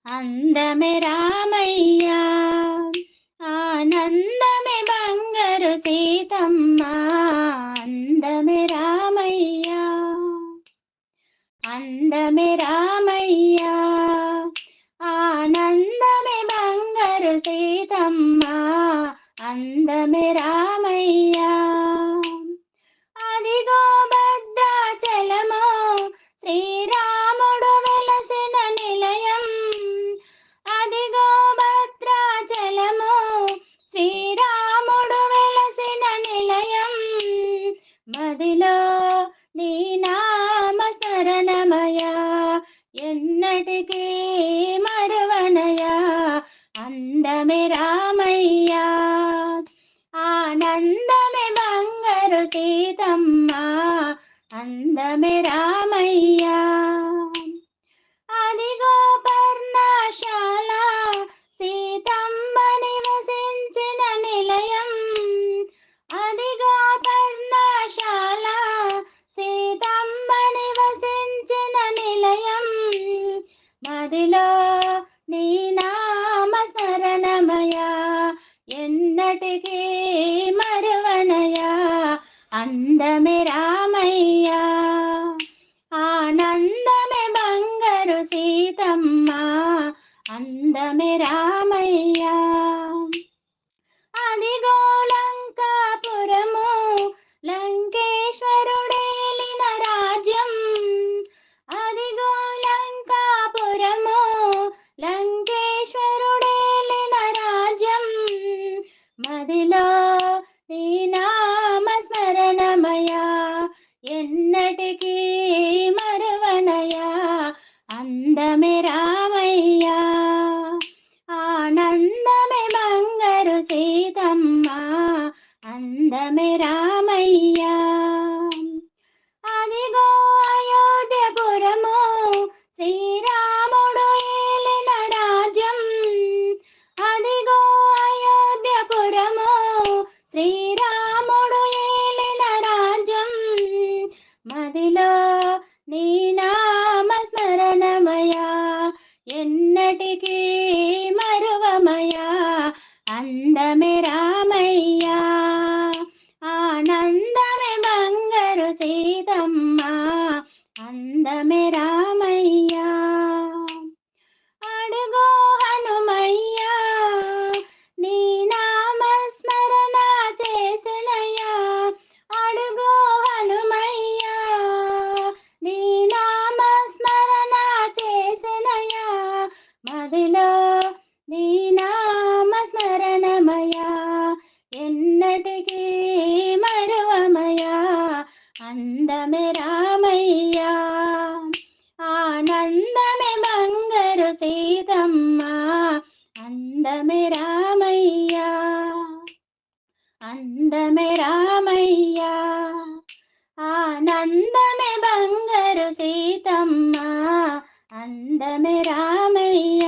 అందమే రామయ్య, ఆనందమే బంగారు సీతమ్మ. అందమే రామయ్య, అందమే రామయ్య, ఆనందమే బంగారు సీతమ్మ. అందమే రామయ్య, అదిగో భద్రాచలము శ్రీరాముడు వెలసిన నిలయం. అదిగో భద్రాచలము శ్రీరాముడు వెలసిన నిలయం. మదిలో నీ నామ స్మరణమయ, ఎన్నటికీ మరువనయ. అందమే రామయ్య, ఆనందమే బంగారు సీతమ్మ. అందమే రామయ్య, అదిగో పర్ణశాల సీతమ్మ నివసించిన నిలయం. అదిగో పర్ణశాల సీతమ్మ నివసించిన నిలయం. మదిలో నీ నామ స్మరణమయ, ఎన్నటికీ మరువనయ. అందమే రామయ్య, ఆనందమే బంగారు సీతమ్మ. అందమే రామయ్య, అదిగో లంకాపురము లంకేశ్వరుడేలిన రాజ్యం. అదిగో లంకాపురము లంకేశ్వరుడేలిన రాజ్యం. మదిలో నీ నామ స్మరణమయ, ఎన్నటికీ మరువనయ. అందమే రామయ్య, ఆనందమే బంగారు సీతమ్మ. అందమే రామయ్య, అదిగో అయోధ్యపురము శ్రీరాముడు ఏలిన రాజ్యం. అదిగో అయోధ్యపురము శ్రీరాముడు ఏలిన రాజ్యం. మదిలో నీ నామ స్మరణమయ, ఎన్నటికీ మరువమయ. అందమే రామయ్య, ఆనందమే బంగారు సీతమ్మ. అందమే రామయ్య, అడుగో హనుమయ్య, నీ నామ స్మరణ చేసినయ్యా. అడుగో హనుమయ్య, నీ నామ స్మరణ చేసినయ్యా. మదిలో నీ నామ స్మరణమయ, ఎన్నటికీ మరువమయ. అందమే రామయ్య, ఆనందమే బంగారు సీతమ్మ. అందమే రామయ్య, అందమే రామయ్య, ఆనందమే బంగారు సీతమ్మ. అందమే రామయ్య.